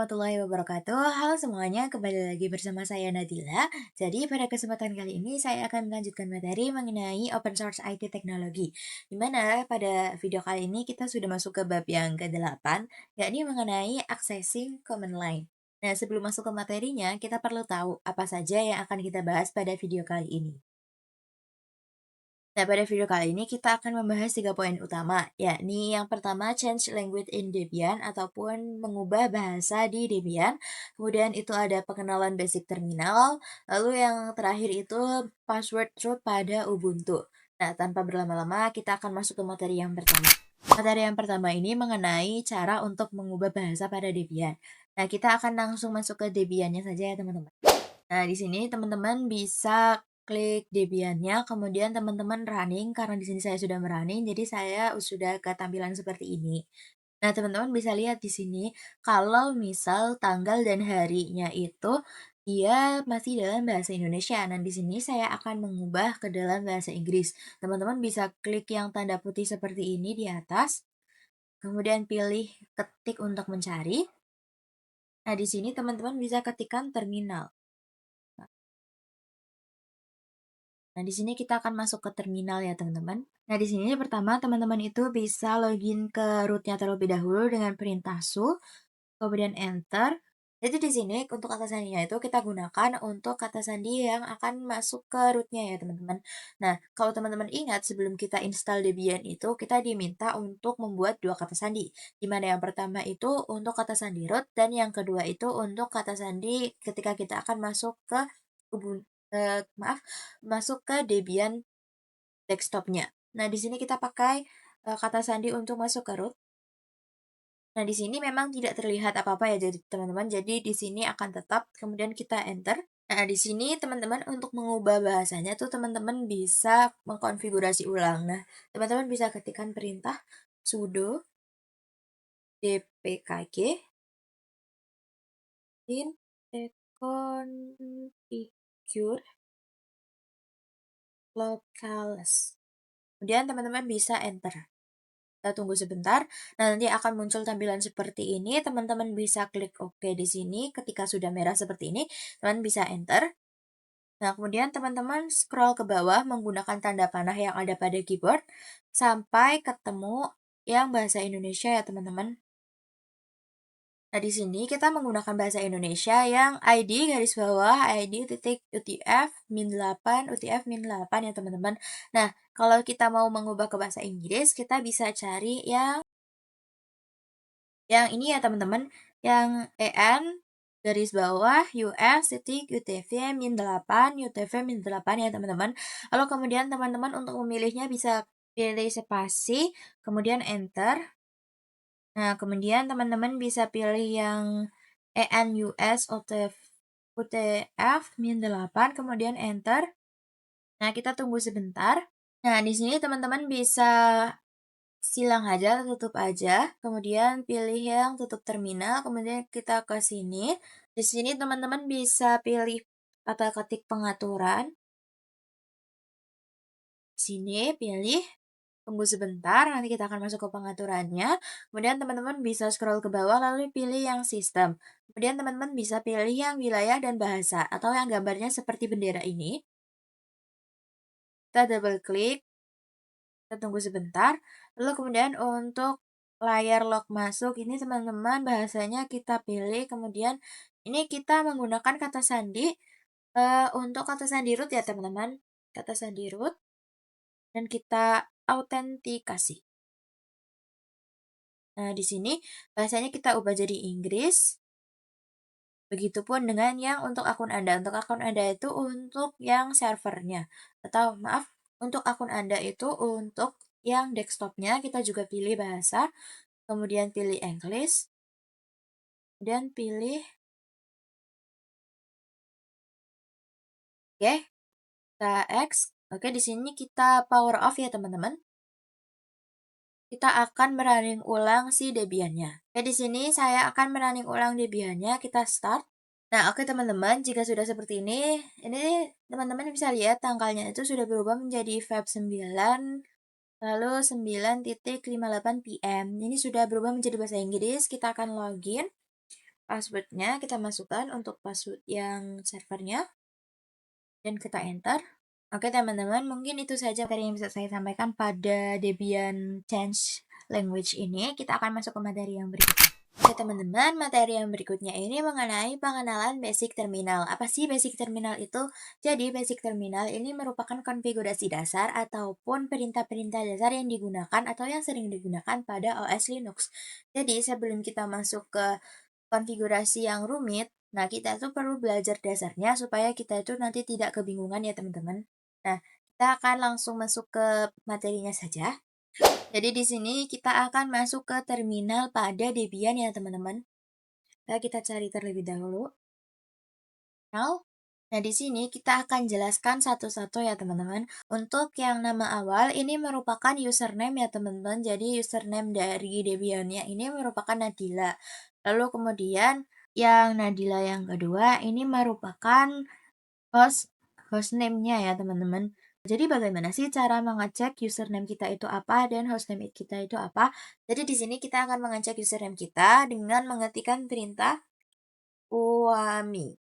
warahmatullahi wabarakatuh. Halo semuanya, kembali lagi bersama saya Nadila. Jadi pada kesempatan kali ini saya akan melanjutkan materi mengenai open source IT teknologi. Di mana pada video kali ini kita sudah masuk ke bab yang ke-8, yakni mengenai accessing command line. Nah, sebelum masuk ke materinya, kita perlu tahu apa saja yang akan kita bahas pada video kali ini. Nah, pada video kali ini kita akan membahas 3 poin utama, yakni yang pertama change language in Debian ataupun mengubah bahasa di Debian. Kemudian itu ada pengenalan basic terminal, lalu yang terakhir itu password root pada Ubuntu. Nah, tanpa berlama-lama kita akan masuk ke materi yang pertama. Materi yang pertama ini mengenai cara untuk mengubah bahasa pada Debian. Nah, kita akan langsung masuk ke Debiannya saja ya teman-teman. Nah, di sini teman-teman bisa klik Debian-nya, kemudian teman-teman running, karena di sini saya sudah running, jadi saya sudah ke tampilan seperti ini. Nah, teman-teman bisa lihat di sini, kalau misal tanggal dan harinya itu dia masih dalam bahasa Indonesia. Nah, di sini saya akan mengubah ke dalam bahasa Inggris. Teman-teman bisa klik yang tanda putih seperti ini di atas, kemudian pilih ketik untuk mencari. Nah, di sini teman-teman bisa ketikkan terminal. Nah, di sini kita akan masuk ke terminal ya, teman-teman. Nah, di sini pertama teman-teman itu bisa login ke rootnya terlebih dahulu dengan perintah su, kemudian enter. Jadi di sini untuk kata sandinya itu kita gunakan untuk kata sandi yang akan masuk ke rootnya ya, teman-teman. Nah, kalau teman-teman ingat sebelum kita install Debian itu kita diminta untuk membuat dua kata sandi. Di mana yang pertama itu untuk kata sandi root dan yang kedua itu untuk kata sandi ketika kita akan masuk ke Ubuntu, maaf, masuk ke Debian desktopnya. Nah, di sini kita pakai kata sandi untuk masuk ke root. Nah, di sini memang tidak terlihat apa-apa ya jadi teman-teman. Jadi di sini akan tetap, kemudian kita enter. Nah, di sini teman-teman untuk mengubah bahasanya tuh teman-teman bisa mengkonfigurasi ulang. Nah, teman-teman bisa ketikkan perintah sudo dpkg in reconfigure locales. Kemudian teman-teman bisa enter. Kita tunggu sebentar. Nah, nanti akan muncul tampilan seperti ini. Teman-teman bisa klik OK di sini. Ketika sudah merah seperti ini, teman bisa enter. Nah, kemudian teman-teman scroll ke bawah menggunakan tanda panah yang ada pada keyboard sampai ketemu yang bahasa Indonesia ya, teman-teman. Nah, di sini kita menggunakan bahasa Indonesia yang ID garis bawah ID titik UTF min 8 UTF min 8 ya, teman-teman. Nah, kalau kita mau mengubah ke bahasa Inggris, kita bisa cari yang ini ya, teman-teman, yang EN garis bawah US titik UTV min 8 UTV min 8 ya, teman-teman. Lalu kemudian teman-teman untuk memilihnya bisa pilih spasi, kemudian enter. Nah, kemudian teman-teman bisa pilih yang EN US UTF min 8, kemudian enter. Nah, kita tunggu sebentar. Nah, di sini teman-teman bisa silang aja, tutup aja, kemudian pilih yang tutup terminal, kemudian kita ke sini. Di sini teman-teman bisa pilih kata ketik pengaturan. Sini pilih, tunggu sebentar, nanti kita akan masuk ke pengaturannya. Kemudian teman-teman bisa scroll ke bawah lalu pilih yang sistem. Kemudian teman-teman bisa pilih yang wilayah dan bahasa atau yang gambarnya seperti bendera ini. Kita double klik. Kita tunggu sebentar. Lalu kemudian untuk layar log masuk ini teman-teman bahasanya kita pilih. Kemudian ini kita menggunakan kata sandi untuk kata sandi root ya, teman-teman. Kata sandi root dan kita autentikasi. Nah, di sini bahasanya kita ubah jadi Inggris. Begitupun dengan yang untuk akun Anda. Untuk akun Anda itu untuk yang servernya. Atau maaf, untuk akun Anda itu untuk yang desktopnya kita juga pilih bahasa, kemudian pilih English, dan pilih oke, kita X. Oke, di sini kita power off ya, teman-teman. Kita akan merunning ulang si Debian-nya. Oke, di sini saya akan merunning ulang Debian-nya. Kita start. Nah, oke teman-teman, jika sudah seperti ini teman-teman bisa lihat tanggalnya itu sudah berubah menjadi Feb 9, lalu 9.58 PM. Ini sudah berubah menjadi bahasa Inggris. Kita akan login passwordnya kita masukkan untuk password yang servernya, dan kita enter. Oke teman-teman, mungkin itu saja materi yang bisa saya sampaikan pada Debian Change Language ini. Kita akan masuk ke materi yang berikutnya. Oke teman-teman, materi yang berikutnya ini mengenai pengenalan basic terminal. Apa sih basic terminal itu? Jadi basic terminal ini merupakan konfigurasi dasar ataupun perintah-perintah dasar yang digunakan atau yang sering digunakan pada OS Linux. Jadi sebelum kita masuk ke konfigurasi yang rumit, nah kita tuh perlu belajar dasarnya supaya kita itu nanti tidak kebingungan ya teman-teman. Nah, kita akan langsung masuk ke materinya saja. Jadi di sini kita akan masuk ke terminal pada Debian ya teman-teman. Nah, kita cari terlebih dahulu. Nah, di sini kita akan jelaskan satu-satu ya teman-teman. Untuk yang nama awal ini merupakan username ya teman-teman. Jadi username dari Debian-nya ini merupakan Nadila. Lalu kemudian yang Nadila yang kedua ini merupakan hostname-nya ya teman-teman. Jadi bagaimana sih cara mengecek username kita itu apa dan hostname kita itu apa? Jadi di sini kita akan mengecek username kita dengan mengetikkan perintah uami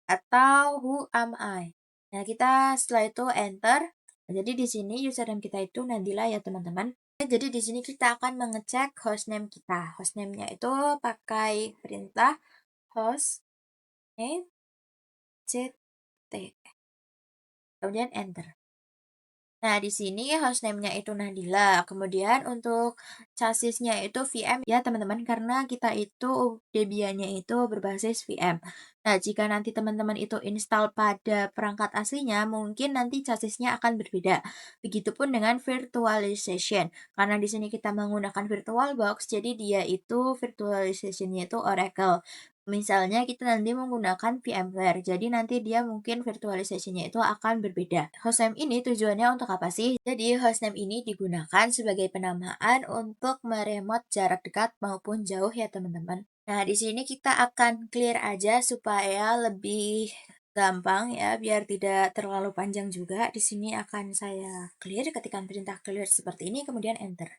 atau who am I. Nah, kita setelah itu enter. Jadi di sini username kita itu Nadila ya teman-teman. Jadi di sini kita akan mengecek hostname kita. Hostname-nya itu pakai perintah hostname ct. Kemudian enter. Nah, di sini hostname-nya itu Nadila. Kemudian untuk chassisnya itu VM ya teman-teman, karena kita itu Debian-nya itu berbasis VM. Nah, jika nanti teman-teman itu install pada perangkat aslinya, mungkin nanti chassisnya akan berbeda. Begitupun dengan virtualization. Karena di sini kita menggunakan VirtualBox, jadi dia itu virtualization-nya itu Oracle. Misalnya kita nanti menggunakan VMware, jadi nanti dia mungkin virtualisasinya itu akan berbeda. Hostname ini tujuannya untuk apa sih? Jadi hostname ini digunakan sebagai penamaan untuk meremote jarak dekat maupun jauh ya teman-teman. Nah, di sini kita akan clear aja supaya lebih gampang ya, biar tidak terlalu panjang juga. Di sini akan saya clear, ketikkan perintah clear seperti ini, kemudian enter.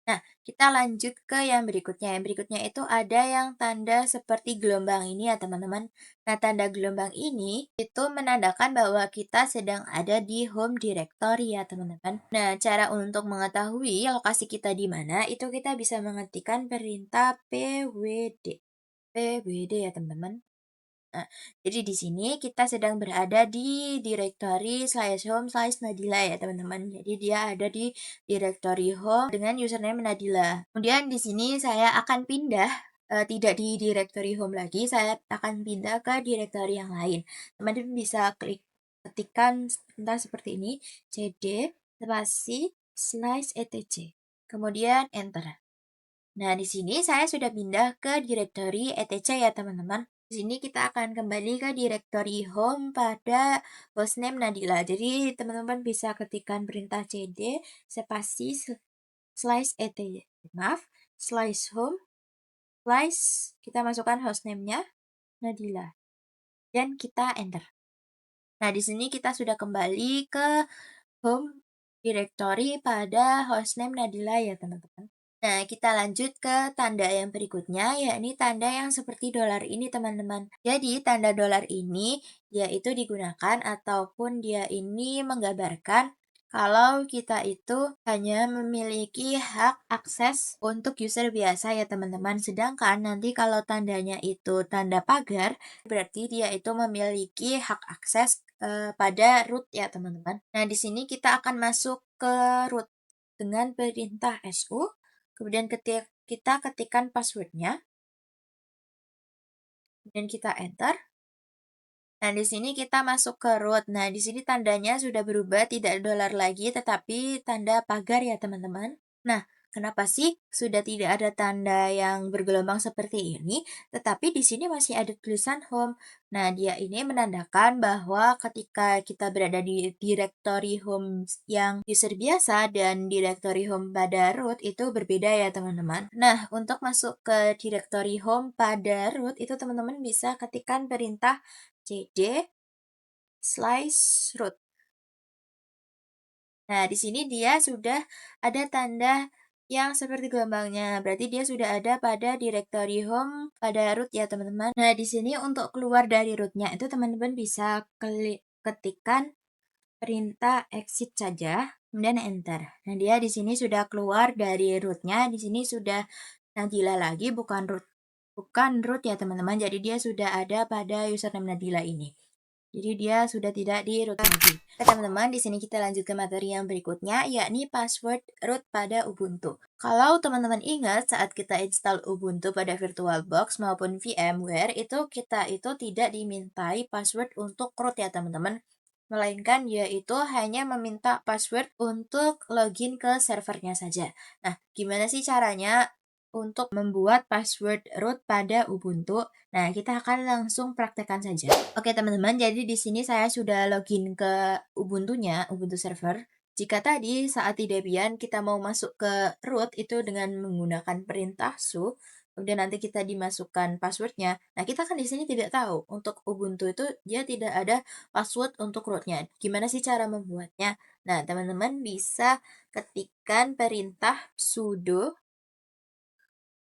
Nah, kita lanjut ke yang berikutnya. Yang berikutnya itu ada yang tanda seperti gelombang ini ya teman-teman. Nah, tanda gelombang ini itu menandakan bahwa kita sedang ada di home directory ya teman-teman. Nah, cara untuk mengetahui lokasi kita di mana itu kita bisa mengetikkan perintah pwd. Pwd ya teman-teman. Nah, jadi di sini kita sedang berada di directory /home/Nadila ya teman-teman. Jadi dia ada di directory home dengan username Nadila. Kemudian di sini saya akan pindah, tidak di directory home lagi, saya akan pindah ke directory yang lain. Teman-teman bisa klik ketikkan entah seperti ini, cd spasi /etc. Kemudian enter. Nah, di sini saya sudah pindah ke directory etc ya teman-teman. Di sini kita akan kembali ke directory home pada hostname Nadila. Jadi teman-teman bisa ketikkan perintah cd spasi /etc. Maaf, /home kita masukkan hostname-nya Nadila dan kita enter. Nah, di sini kita sudah kembali ke home directory pada hostname Nadila ya teman-teman. Nah, kita lanjut ke tanda yang berikutnya, yakni tanda yang seperti dolar ini, teman-teman. Jadi, tanda dolar ini, dia itu digunakan ataupun dia ini menggambarkan kalau kita itu hanya memiliki hak akses untuk user biasa ya teman-teman. Sedangkan nanti kalau tandanya itu tanda pagar, berarti dia itu memiliki hak akses pada root ya teman-teman. Nah, di sini kita akan masuk ke root dengan perintah su. Kemudian kita ketikkan passwordnya, dan kita enter. Nah, di sini kita masuk ke root. Nah, di sini tandanya sudah berubah, tidak dolar lagi, tetapi tanda pagar ya, teman-teman. Nah, kenapa sih sudah tidak ada tanda yang bergelombang seperti ini, tetapi di sini masih ada tulisan home. Nah, dia ini menandakan bahwa ketika kita berada di directory home yang user biasa dan directory home pada root itu berbeda ya, teman-teman. Nah, untuk masuk ke directory home pada root itu teman-teman bisa ketikkan perintah cd /root. Nah, di sini dia sudah ada tanda yang seperti gelombangnya. Berarti dia sudah ada pada directory home pada root ya teman-teman. Nah, di sini untuk keluar dari rootnya itu teman-teman bisa ketikkan perintah exit saja, kemudian enter. Nah, dia di sini sudah keluar dari rootnya, di sini sudah Nadila lagi, bukan root ya teman-teman. Jadi dia sudah ada pada username Nadila ini. Jadi dia sudah tidak di root lagi. Oke teman-teman, di sini kita lanjut ke materi yang berikutnya, yakni password root pada Ubuntu. Kalau teman-teman ingat saat kita install Ubuntu pada VirtualBox maupun VMware, itu kita itu tidak dimintai password untuk root ya teman-teman. Melainkan yaitu hanya meminta password untuk login ke servernya saja. Nah, gimana sih caranya untuk membuat password root pada Ubuntu? Nah, kita akan langsung praktekkan saja. Oke, teman-teman, jadi di sini saya sudah login ke Ubuntunya, Ubuntu server. Jika tadi saat di Debian kita mau masuk ke root itu dengan menggunakan perintah su, kemudian nanti kita dimasukkan passwordnya. Nah, kita kan di sini tidak tahu untuk Ubuntu itu dia tidak ada password untuk rootnya. Gimana sih cara membuatnya? Nah, teman-teman bisa ketikkan perintah sudo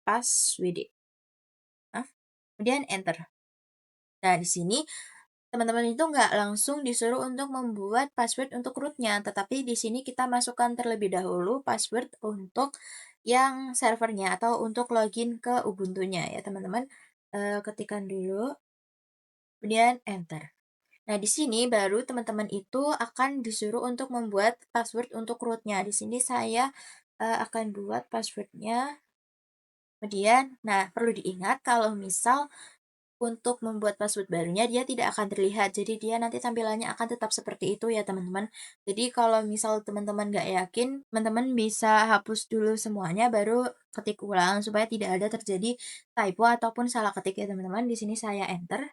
passwd. Nah, kemudian enter. Nah, di sini teman-teman itu nggak langsung disuruh untuk membuat password untuk rootnya, tetapi di sini kita masukkan terlebih dahulu password untuk yang servernya atau untuk login ke Ubuntunya ya teman-teman. Ketikkan dulu, kemudian enter. Nah, di sini baru teman-teman itu akan disuruh untuk membuat password untuk rootnya. Di sini saya akan buat passwordnya. Kemudian, nah perlu diingat kalau misal untuk membuat password barunya dia tidak akan terlihat. Jadi dia nanti tampilannya akan tetap seperti itu ya teman-teman. Jadi kalau misal teman-teman nggak yakin, teman-teman bisa hapus dulu semuanya baru ketik ulang supaya tidak ada terjadi typo ataupun salah ketik ya teman-teman. Di sini saya enter.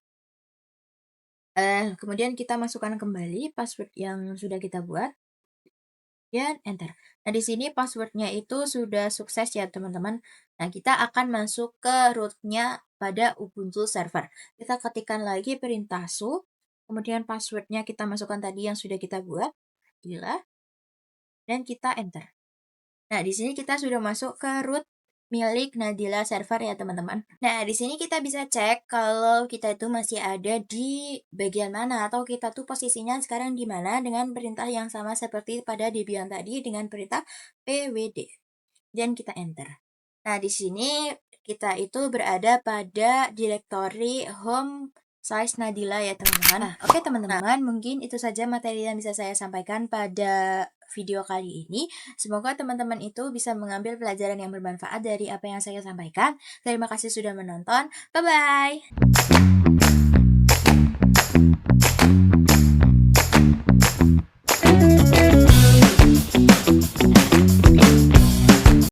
Kemudian kita masukkan kembali password yang sudah kita buat dan enter. Nah, di sini passwordnya itu sudah sukses ya teman-teman. Nah, kita akan masuk ke rootnya pada Ubuntu server. Kita ketikkan lagi perintah su, kemudian passwordnya kita masukkan tadi yang sudah kita buat, gila, dan kita enter. Nah, di sini kita sudah masuk ke root milik Nadila server ya teman-teman. Nah, di sini kita bisa cek kalau kita itu masih ada di bagian mana atau kita tuh posisinya sekarang di mana dengan perintah yang sama seperti pada Debian tadi dengan perintah pwd. Dan kita enter. Nah, di sini kita itu berada pada directory home size Nadila ya teman-teman. Nah, oke teman-teman, mungkin itu saja materi yang bisa saya sampaikan pada video kali ini. Semoga teman-teman itu bisa mengambil pelajaran yang bermanfaat dari apa yang saya sampaikan. Terima kasih sudah menonton. Bye-bye!